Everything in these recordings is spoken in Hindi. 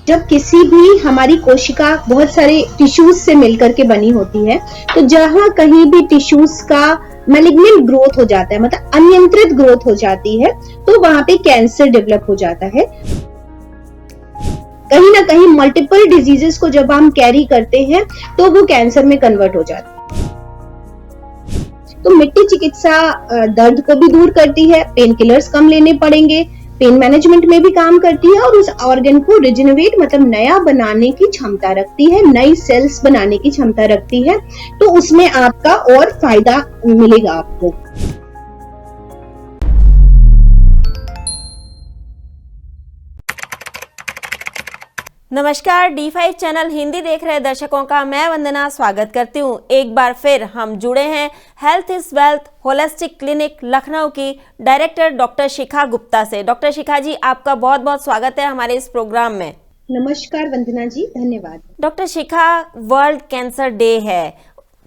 जब किसी भी हमारी कोशिका बहुत सारे टिश्यूज से मिलकर के बनी होती है, तो जहां कहीं भी टिश्यूज का मैलिग्नेंट ग्रोथ हो जाता है, मतलब अनियंत्रित ग्रोथ हो जाती है, तो वहां पे कैंसर डेवलप हो जाता है। कहीं ना कहीं मल्टीपल डिजीजेस को जब हम कैरी करते हैं तो वो कैंसर में कन्वर्ट हो जाता है। तो मिट्टी चिकित्सा दर्द को भी दूर करती है, पेन किलर्स कम लेने पड़ेंगे, पेन मैनेजमेंट में भी काम करती है और उस ऑर्गन को रिजेनरेट मतलब नया बनाने की क्षमता रखती है, नई सेल्स बनाने की क्षमता रखती है। तो उसमें आपका और फायदा मिलेगा आपको। नमस्कार, D5 चैनल हिंदी देख रहे दर्शकों का मैं वंदना स्वागत करती हूँ। एक बार फिर हम जुड़े हैं health is wealth holistic clinic Lucknow की डायरेक्टर डॉक्टर शिखा गुप्ता से। डॉक्टर शिखा जी, आपका बहुत बहुत स्वागत है हमारे इस प्रोग्राम में। नमस्कार वंदना जी, धन्यवाद। डॉक्टर शिखा, वर्ल्ड कैंसर डे है।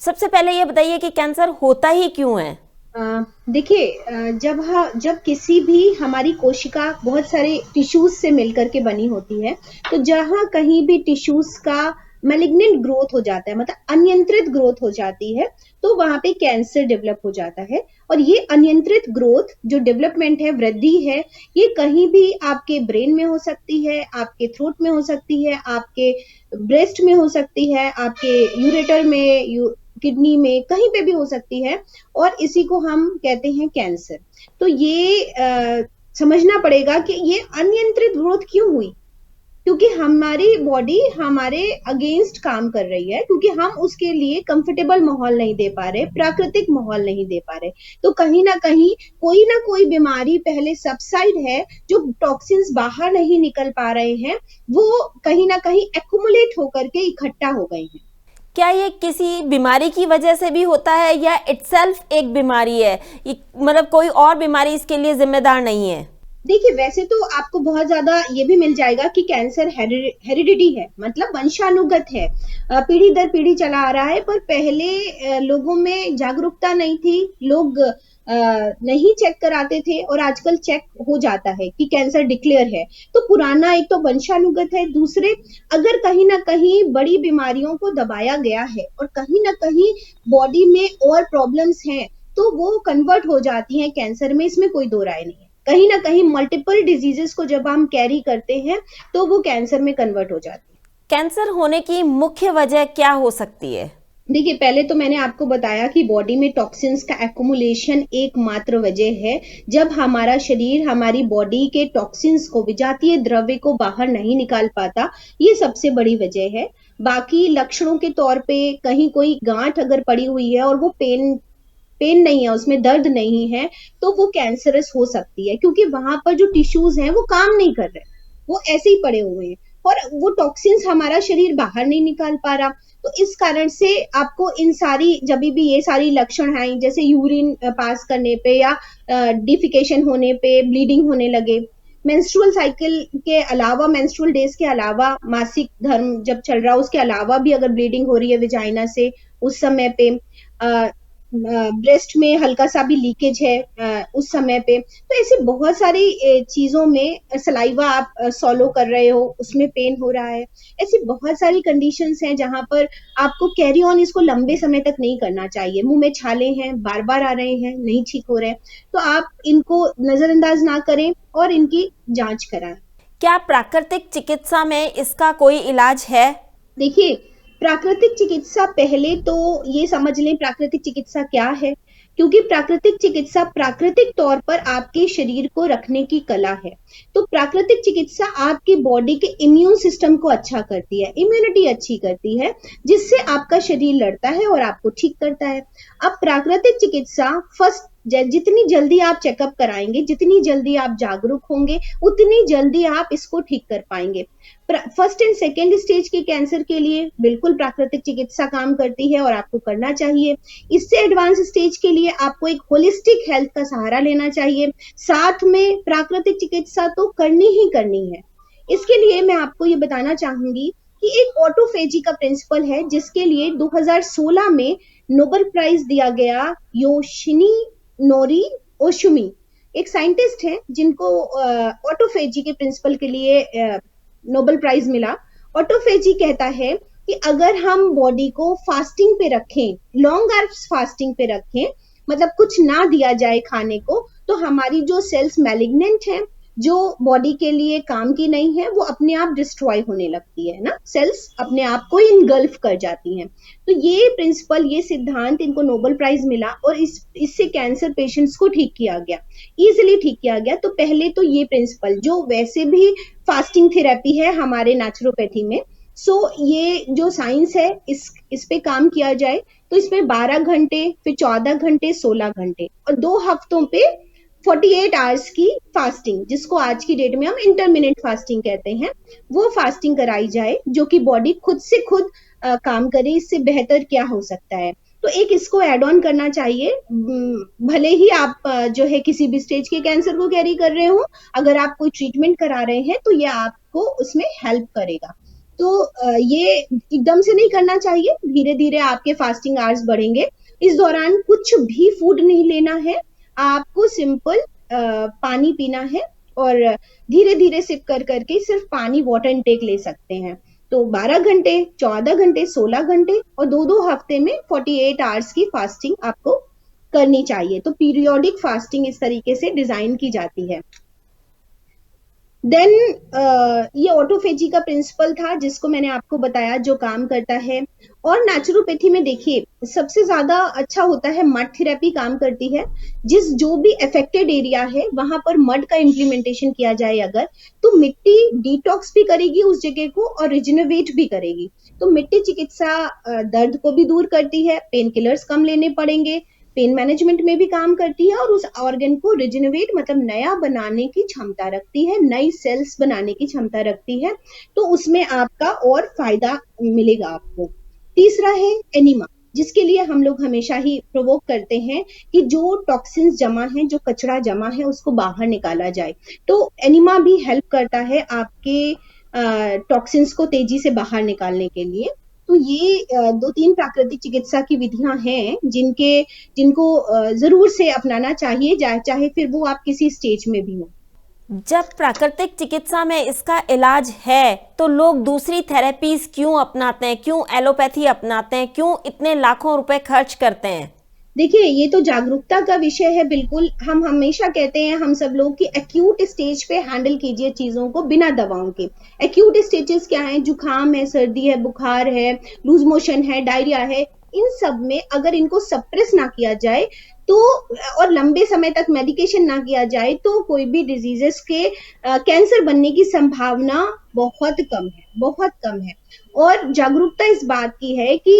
सबसे पहले ये बताइए कि कैंसर होता ही क्यों है? देखिए, जब किसी भी हमारी कोशिका बहुत सारे टिश्यूज से मिलकर के बनी होती है, तो जहां कहीं भी टिश्यूज का मैलिग्नेंट ग्रोथ हो जाता है, मतलब अनियंत्रित ग्रोथ हो जाती है, तो वहां पे कैंसर डेवलप हो जाता है। और ये अनियंत्रित ग्रोथ जो डेवलपमेंट है, वृद्धि है, ये कहीं भी आपके ब्रेन में हो सकती है, आपके थ्रोट में हो सकती है, आपके ब्रेस्ट में हो सकती है, आपके यूरेटर में, किडनी में, कहीं पे भी हो सकती है। और इसी को हम कहते हैं कैंसर। तो ये समझना पड़ेगा कि ये अनियंत्रित ग्रोथ क्यों हुई, क्योंकि हमारी बॉडी हमारे अगेंस्ट काम कर रही है, क्योंकि हम उसके लिए कंफर्टेबल माहौल नहीं दे पा रहे, प्राकृतिक माहौल नहीं दे पा रहे। तो कहीं ना कोई बीमारी पहले सबसाइड है, जो टॉक्सिन्स बाहर नहीं निकल पा रहे हैं, वो कहीं ना कहीं एक्युमुलेट होकर के इकट्ठा हो गए हैं। क्या ये किसी बीमारी की वजह से भी होता है या इटसेल्फ एक बीमारी है, मतलब कोई और बीमारी इसके लिए जिम्मेदार नहीं है? देखिए, वैसे तो आपको बहुत ज्यादा ये भी मिल जाएगा कि कैंसर हेरिडिटी है, मतलब वंशानुगत है, पीढ़ी दर पीढ़ी चला आ रहा है। पर पहले लोगों में जागरूकता नहीं थी, लोग नहीं चेक कराते थे, और आजकल चेक हो जाता है कि कैंसर डिक्लेयर है। तो पुराना एक तो वंशानुगत है, दूसरे अगर कहीं ना कहीं बड़ी बीमारियों को दबाया गया है और कहीं ना कहीं बॉडी में और प्रॉब्लम्स हैं, तो वो कन्वर्ट हो जाती हैं कैंसर में, इसमें कोई दो राय नहीं है। कहीं ना कहीं मल्टीपल डिजीजेस को जब हम कैरी करते हैं तो वो कैंसर में कन्वर्ट हो जाती है। कैंसर होने की मुख्य वजह क्या हो सकती है? देखिए, पहले तो मैंने आपको बताया कि बॉडी में टॉक्सिन्स का एक्युमुलेशन एकमात्र वजह है। जब हमारा शरीर हमारी बॉडी के टॉक्सिन्स को, विजातीय द्रव्य को बाहर नहीं निकाल पाता, ये सबसे बड़ी वजह है। बाकी लक्षणों के तौर पे कहीं कोई गांठ अगर पड़ी हुई है और वो पेन नहीं है, उसमें दर्द नहीं है, तो वो कैंसरस हो सकती है, क्योंकि वहां पर जो टिश्यूज हैं वो काम नहीं कर रहे, वो ऐसे ही पड़े हुए हैं और वो टॉक्सिन्स हमारा शरीर बाहर नहीं निकाल पा रहा। तो इस कारण से आपको इन सारी, जब भी ये सारी लक्षण आए, जैसे यूरिन पास करने पे या डिफिकेशन होने पे, ब्लीडिंग होने लगे, मेंस्ट्रुअल साइकिल के अलावा, मेंस्ट्रुअल डेज के अलावा, मासिक धर्म जब चल रहा, उसके अलावा भी अगर ब्लीडिंग हो रही है विजाइना से, उस समय पे ब्रेस्ट में हल्का सा भी लीकेज है उस समय पे, तो ऐसे बहुत सारी चीजों में, सलाइवा आप सॉलो कर रहे हो, उसमें पेन हो रहा है। ऐसी बहुत सारी कंडीशंस हैं जहां पर आपको कैरी ऑन इसको लंबे समय तक नहीं करना चाहिए। मुंह में छाले हैं, बार बार आ रहे हैं, नहीं ठीक हो रहे, तो आप इनको नजरअंदाज ना करें और इनकी जांच कराएं। क्या प्राकृतिक चिकित्सा में इसका कोई इलाज है? देखिए, प्राकृतिक चिकित्सा, पहले तो ये समझ लें प्राकृतिक चिकित्सा क्या है, क्योंकि प्राकृतिक चिकित्सा प्राकृतिक तौर पर आपके शरीर को रखने की कला है। तो प्राकृतिक चिकित्सा आपकी बॉडी के इम्यून सिस्टम को अच्छा करती है, इम्यूनिटी अच्छी करती है, जिससे आपका शरीर लड़ता है और आपको ठीक करता है। अब प्राकृतिक चिकित्सा जितनी जल्दी आप चेकअप कराएंगे, जितनी जल्दी आप जागरूक होंगे, उतनी जल्दी आप इसको ठीक कर पाएंगे। फर्स्ट एंड सेकेंड स्टेज के कैंसर के लिए बिल्कुल प्राकृतिक चिकित्सा काम करती है और आपको करना चाहिए। इससे एडवांस स्टेज के लिए आपको एक होलिस्टिक हेल्थ का सहारा लेना चाहिए। साथ में प्राकृतिक चिकित्सा तो करनी ही करनी है। इसके लिए मैं आपको ये बताना चाहूंगी कि एक ऑटोफेजी का प्रिंसिपल है, जिसके लिए 2016 में नोबेल प्राइज दिया गया योशिनी नोरी ओशुमी, एक साइंटिस्ट हैं जिनको ऑटोफेजी के प्रिंसिपल के लिए नोबेल प्राइज मिला। ऑटोफेजी कहता है कि अगर हम बॉडी को फास्टिंग पे रखें, लॉन्ग आवर्स फास्टिंग पे रखें, मतलब कुछ ना दिया जाए खाने को, तो हमारी जो सेल्स मैलिग्नेंट है, जो बॉडी के लिए काम की नहीं है, वो अपने आप डिस्ट्रॉय होने लगती है ना, सेल्स अपने आप को इनगल्फ कर जाती हैं। तो ये प्रिंसिपल, ये सिद्धांत इनको नोबेल प्राइज मिला और इससे कैंसर पेशेंट्स को ठीक किया गया, इजिली ठीक किया गया। तो पहले तो ये प्रिंसिपल जो वैसे भी फास्टिंग थेरेपी है हमारे नेचुरोपैथी में, सो ये जो साइंस है इस पे काम किया जाए। तो इसमें 12 घंटे, फिर 14 घंटे, 16 घंटे और 2 हफ्तों पे 48 आवर्स की फास्टिंग, जिसको आज की डेट में हम इंटरमिटेंट फास्टिंग कहते हैं, वो फास्टिंग कराई जाए, जो कि बॉडी खुद से खुद काम करे। इससे बेहतर क्या हो सकता है। तो एक इसको एड ऑन करना चाहिए। भले ही आप जो है किसी भी स्टेज के कैंसर को कैरी कर रहे हो, अगर आप कोई ट्रीटमेंट करा रहे हैं तो ये आपको उसमें हेल्प करेगा। तो ये एकदम से नहीं करना चाहिए, धीरे धीरे आपके फास्टिंग आवर्स बढ़ेंगे। इस दौरान कुछ भी फूड नहीं लेना है, आपको सिंपल पानी पीना है और धीरे धीरे सिप कर करके सिर्फ पानी, वाटर इनटेक ले सकते हैं। तो 12 घंटे, 14 घंटे, 16 घंटे और 2-2 हफ्ते में 48 आवर्स की फास्टिंग आपको करनी चाहिए। तो पीरियोडिक फास्टिंग इस तरीके से डिजाइन की जाती है। देन ये ऑटोफेजी का प्रिंसिपल था जिसको मैंने आपको बताया, जो काम करता है। और नेचुरोपैथी में देखिए सबसे ज्यादा अच्छा होता है मड थेरेपी काम करती है। जो भी अफेक्टेड एरिया है वहां पर मड का इम्प्लीमेंटेशन किया जाए अगर, तो मिट्टी डिटॉक्स भी करेगी उस जगह को और रिजेनरेट भी करेगी। तो मिट्टी चिकित्सा दर्द को भी दूर करती है, पेन किलर्स कम लेने पड़ेंगे, पेन मैनेजमेंट में भी काम करती है और उस ऑर्गन को रिजेनरेट मतलब नया बनाने की क्षमता रखती है, नई सेल्स बनाने की क्षमता रखती है। तो उसमें आपका और फायदा मिलेगा आपको। तीसरा है एनिमा, जिसके लिए हम लोग हमेशा ही प्रोवोक करते हैं कि जो टॉक्सिन्स जमा है, जो कचरा जमा है, उसको बाहर निकाला जाए। तो एनिमा भी हेल्प करता है आपके टॉक्सिन्स को तेजी से बाहर निकालने के लिए। तो ये 2-3 प्राकृतिक चिकित्सा की विधियां हैं जिनको जरूर से अपनाना चाहिए, चाहे फिर वो आप किसी स्टेज में भी हो। जब प्राकृतिक चिकित्सा में इसका इलाज है तो लोग दूसरी थेरेपीज क्यों अपनाते हैं, क्यों एलोपैथी अपनाते हैं, क्यों इतने लाखों रुपए खर्च करते हैं? देखिए ये तो जागरूकता का विषय है। बिल्कुल, हम हमेशा कहते हैं हम सब लोग कि एक्यूट स्टेज पे हैंडल कीजिए चीजों को बिना दवाओं के। एक्यूट स्टेजेस क्या है, जुकाम है, सर्दी है, बुखार है, लूज मोशन है, डायरिया है, इन सब में अगर इनको सप्रेस ना किया जाए तो और लंबे समय तक मेडिकेशन ना किया जाए तो कोई भी डिजीजेस के कैंसर बनने की संभावना बहुत कम है, बहुत कम है। और जागरूकता इस बात की है कि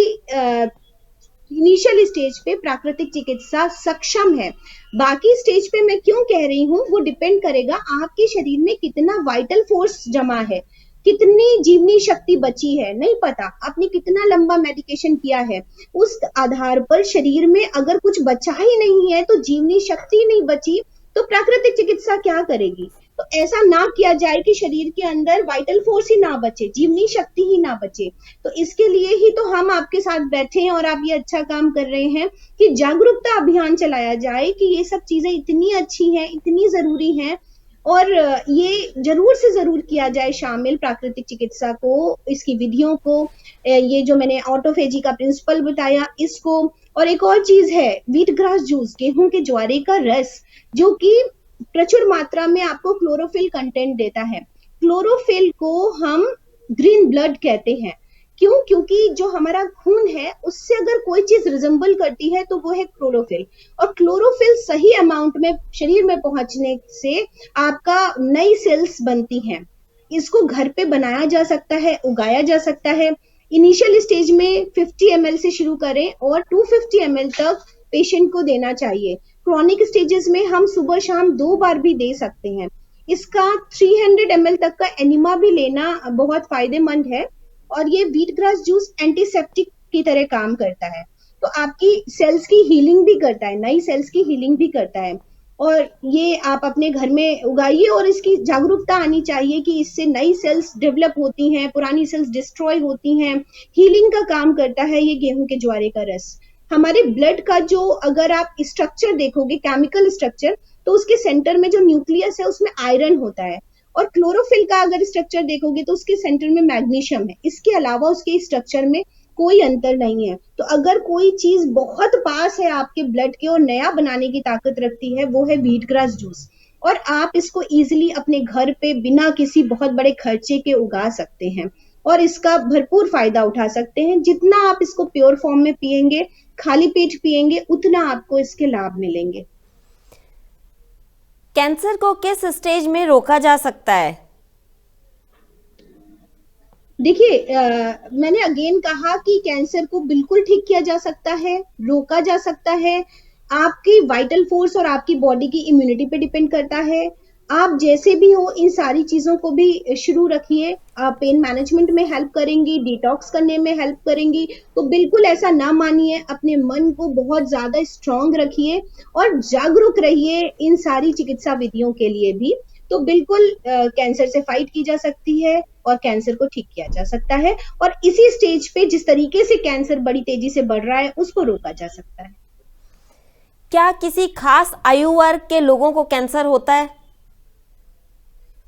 इनिशियल स्टेज पे प्राकृतिक चिकित्सा सक्षम है। बाकी स्टेज पे मैं क्यों कह रही हूँ, वो डिपेंड करेगा आपके शरीर में कितना वाइटल फोर्स जमा है, कितनी जीवनी शक्ति बची है, नहीं पता आपने कितना लंबा मेडिकेशन किया है। उस आधार पर शरीर में अगर कुछ बचा ही नहीं है, तो जीवनी शक्ति नहीं बची, तो प्राकृतिक चिकित्सा क्या करेगी। तो ऐसा ना किया जाए कि शरीर के अंदर वाइटल फोर्स ही ना बचे, जीवनी शक्ति ही ना बचे। तो इसके लिए ही तो हम आपके साथ बैठे हैं और आप ये अच्छा काम कर रहे हैं कि जागरूकता अभियान चलाया जाए कि ये सब चीजें इतनी अच्छी हैं, इतनी जरूरी हैं और ये जरूर से जरूर किया जाए शामिल प्राकृतिक चिकित्सा को, इसकी विधियों को, ये जो मैंने ऑटोफेजी का प्रिंसिपल बताया इसको। और एक और चीज है, व्हीट ग्रास जूस, गेहूं के ज्वारे का रस, जो कि प्रचुर मात्रा में आपको क्लोरोफिल कंटेंट देता है। क्लोरोफिल को हम ग्रीन ब्लड कहते हैं। क्यों? क्योंकि जो हमारा खून है उससे अगर कोई चीज रिजेंबल करती है तो वो है क्लोरोफिल। और क्लोरोफिल सही अमाउंट में शरीर में पहुंचने से आपका नई सेल्स बनती हैं। इसको घर पे बनाया जा सकता है, उगाया जा सकता है। इनिशियल स्टेज में 50 ml से शुरू करें और 250 ml तक पेशेंट को देना चाहिए। क्रॉनिक स्टेजेस में हम सुबह शाम 2 बार भी दे सकते हैं। इसका 300 ml तक का एनिमा भी लेना बहुत फायदेमंद है। और ये व्हीट ग्रास जूस एंटीसेप्टिक की तरह काम करता है, तो आपकी सेल्स की हीलिंग भी करता है, नई सेल्स की हीलिंग भी करता है। और ये आप अपने घर में उगाइए और इसकी जागरूकता आनी चाहिए कि इससे नई सेल्स डेवलप होती हैं, पुरानी सेल्स डिस्ट्रॉय होती हैं। हीलिंग का काम करता है ये गेहूं के ज्वारे का रस। हमारे ब्लड का जो अगर आप स्ट्रक्चर देखोगे, केमिकल स्ट्रक्चर, तो उसके सेंटर में जो न्यूक्लियस है उसमें आयरन होता है और क्लोरोफिल का अगर स्ट्रक्चर देखोगे तो उसके सेंटर में मैग्नीशियम है, इसके अलावा उसके स्ट्रक्चर में कोई अंतर नहीं है। तो अगर कोई चीज बहुत पास है आपके ब्लड के और नया बनाने की ताकत रखती है, वो है व्हीट ग्रास जूस। और आप इसको इजीली अपने घर पे बिना किसी बहुत बड़े खर्चे के उगा सकते हैं और इसका भरपूर फायदा उठा सकते हैं। जितना आप इसको प्योर फॉर्म में पिएंगे, खाली पेट पिएंगे, उतना आपको इसके लाभ मिलेंगे। कैंसर को किस स्टेज में रोका जा सकता है? देखिए, मैंने अगेन कहा कि कैंसर को बिल्कुल ठीक किया जा सकता है, रोका जा सकता है। आपकी वाइटल फोर्स और आपकी बॉडी की इम्यूनिटी पे डिपेंड करता है। आप जैसे भी हो, इन सारी चीजों को भी शुरू रखिए। आप पेन मैनेजमेंट में हेल्प करेंगी, डिटॉक्स करने में हेल्प करेंगी। तो बिल्कुल ऐसा ना मानिए, अपने मन को बहुत ज्यादा स्ट्रांग रखिए और जागरूक रहिए इन सारी चिकित्सा विधियों के लिए भी। तो बिल्कुल कैंसर से फाइट की जा सकती है और कैंसर को ठीक किया जा सकता है। और इसी स्टेज पे जिस तरीके से कैंसर बड़ी तेजी से बढ़ रहा है, उसको रोका जा सकता है। क्या किसी खास आयु वर्ग के लोगों को कैंसर होता है?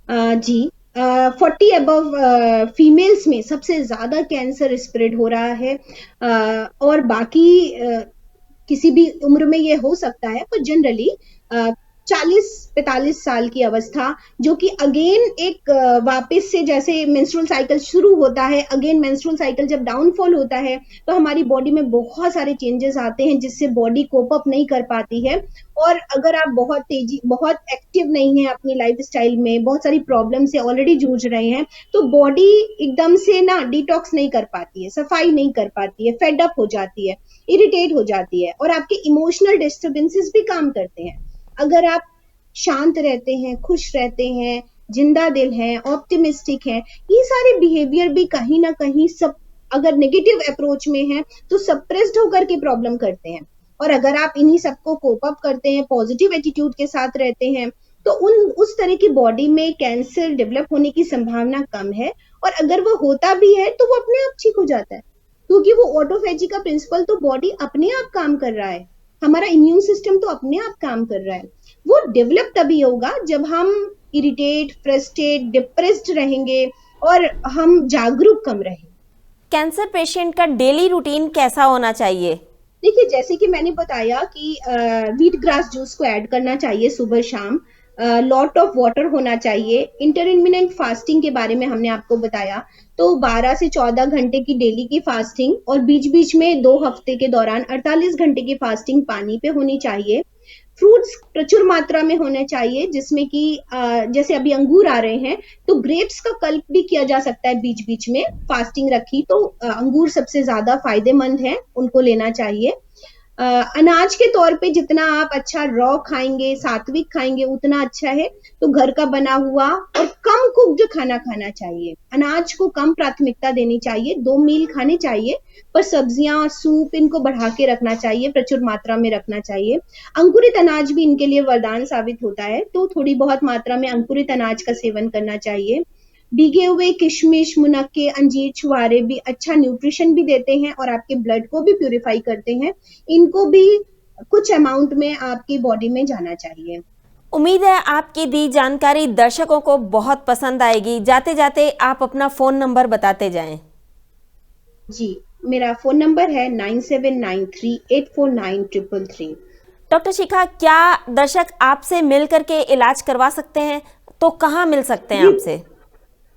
जी, 40 अबव फीमेल्स में सबसे ज्यादा कैंसर स्प्रेड हो रहा है। और बाकी किसी भी उम्र में ये हो सकता है, पर जनरली 40-45 साल की अवस्था, जो कि अगेन एक वापस से जैसे मेंस्ट्रुअल साइकिल शुरू होता है, अगेन मेंस्ट्रुअल साइकिल जब डाउनफॉल होता है तो हमारी बॉडी में बहुत सारे चेंजेस आते हैं जिससे बॉडी कोप अप नहीं कर पाती है। और अगर आप बहुत एक्टिव नहीं है अपनी लाइफस्टाइल में, बहुत सारी प्रॉब्लम से ऑलरेडी जूझ रहे हैं, तो बॉडी एकदम से ना डिटॉक्स नहीं कर पाती है, सफाई नहीं कर पाती है, फेड अप हो जाती है, इरिटेट हो जाती है और आपके इमोशनल डिस्टर्बेंसेस भी काम करते हैं। अगर आप शांत रहते हैं, खुश रहते हैं, जिंदा दिल हैं, ऑप्टिमिस्टिक हैं, ये सारे बिहेवियर भी कहीं ना कहीं सब अगर नेगेटिव अप्रोच में है तो सप्रेस्ड होकर के प्रॉब्लम करते हैं। और अगर आप इन्हीं सबको कोप अप करते हैं, पॉजिटिव एटीट्यूड के साथ रहते हैं, तो उस तरह की बॉडी में कैंसर डेवलप होने की संभावना कम है। और अगर वो होता भी है तो वो अपने आप ठीक हो जाता है, क्योंकि वो ऑटोफेजी का प्रिंसिपल तो बॉडी अपने आप काम कर रहा है, हमारा इम्यून सिस्टम तो अपने आप काम कर रहा है। वो डेवलप तभी होगा जब हम इरिटेट, फ्रस्ट्रेट, डिप्रेस्ड रहेंगे और हम जागरूक कम रहेंगे। कैंसर पेशेंट का डेली रूटीन कैसा होना चाहिए? देखिए, जैसे कि मैंने बताया कि व्हीट ग्रास जूस को ऐड करना चाहिए सुबह शाम, लॉट ऑफ वाटर होना चाहिए। इंटरमिटेंट फास्टिंग के बारे में हमने आपको बताया, तो 12 से 14 घंटे की डेली की फास्टिंग और बीच बीच में 2 हफ्ते के दौरान 48 घंटे की फास्टिंग पानी पे होनी चाहिए। फ्रूट्स प्रचुर मात्रा में होने चाहिए, जिसमें कि जैसे अभी अंगूर आ रहे हैं तो ग्रेप्स का कल्प भी किया जा सकता है बीच बीच में, फास्टिंग रखी तो अंगूर सबसे ज्यादा फायदेमंद है, उनको लेना चाहिए। अनाज के तौर पे जितना आप अच्छा रॉ खाएंगे, सात्विक खाएंगे, उतना अच्छा है। तो घर का बना हुआ और कम कुक्ड खाना खाना चाहिए, अनाज को कम प्राथमिकता देनी चाहिए, 2 मील खाने चाहिए, पर सब्जियां, सूप इनको बढ़ा के रखना चाहिए, प्रचुर मात्रा में रखना चाहिए। अंकुरित अनाज भी इनके लिए वरदान साबित होता है, तो थोड़ी बहुत मात्रा में अंकुरित अनाज का सेवन करना चाहिए। भीगे हुए किशमिश, मुनक्के, अंजीर, छुहारे भी अच्छा न्यूट्रिशन भी देते हैं और आपके ब्लड को भी प्यूरिफाई करते हैं। इनको भी कुछ अमाउंट में आपकी बॉडी में जाना चाहिए। उम्मीद है आपकी दी जानकारी दर्शकों को बहुत पसंद आएगी। जाते जाते आप अपना फोन नंबर बताते जाएं। जी, मेरा फोन नंबर है 9793849333। डॉक्टर शिखा, क्या दर्शक आपसे मिल करके इलाज करवा सकते हैं? तो कहाँ मिल सकते हैं आपसे?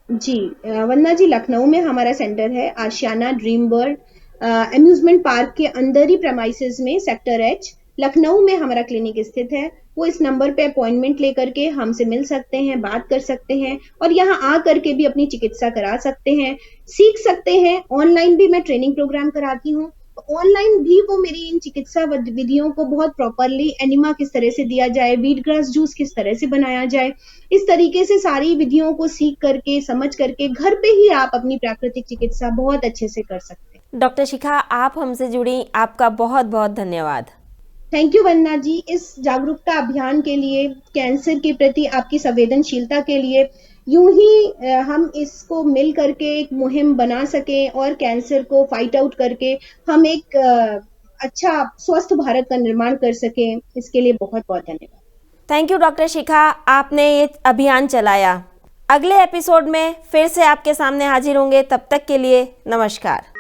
जी, वंदना जी, लखनऊ में हमारा सेंटर है, आशियाना ड्रीम वर्ल्ड अम्यूजमेंट पार्क के अंदर ही प्रेमाइसेस में, सेक्टर H, लखनऊ में हमारा क्लिनिक स्थित है। वो इस नंबर पे अपॉइंटमेंट लेकर के हमसे मिल सकते हैं, बात कर सकते हैं और यहाँ आ करके भी अपनी चिकित्सा करा सकते हैं, सीख सकते हैं। ऑनलाइन भी मैं ट्रेनिंग प्रोग्राम कराती हूँ, ऑनलाइन भी वो मेरी इन चिकित्सा विधियों को बहुत प्रॉपरली, एनिमा किस तरह से दिया जाए, व्हीट ग्रास जूस किस तरह से बनाया जाए, इस तरीके से सारी विधियों को सीख करके, समझ करके घर पे ही आप अपनी प्राकृतिक चिकित्सा बहुत अच्छे से कर सकते हैं। डॉक्टर शिखा, आप हमसे जुड़ी, आपका बहुत बहुत धन्यवाद। थैंक यू वंदना जी, इस जागरूकता अभियान के लिए, कैंसर के प्रति आपकी संवेदनशीलता के लिए। यूं ही हम इसको मिल करके एक मुहिम बना सके और कैंसर को फाइट आउट करके हम एक अच्छा स्वस्थ भारत का निर्माण कर सके, इसके लिए बहुत बहुत धन्यवाद। थैंक यू डॉक्टर शिखा, आपने ये अभियान चलाया। अगले एपिसोड में फिर से आपके सामने हाजिर होंगे। तब तक के लिए नमस्कार।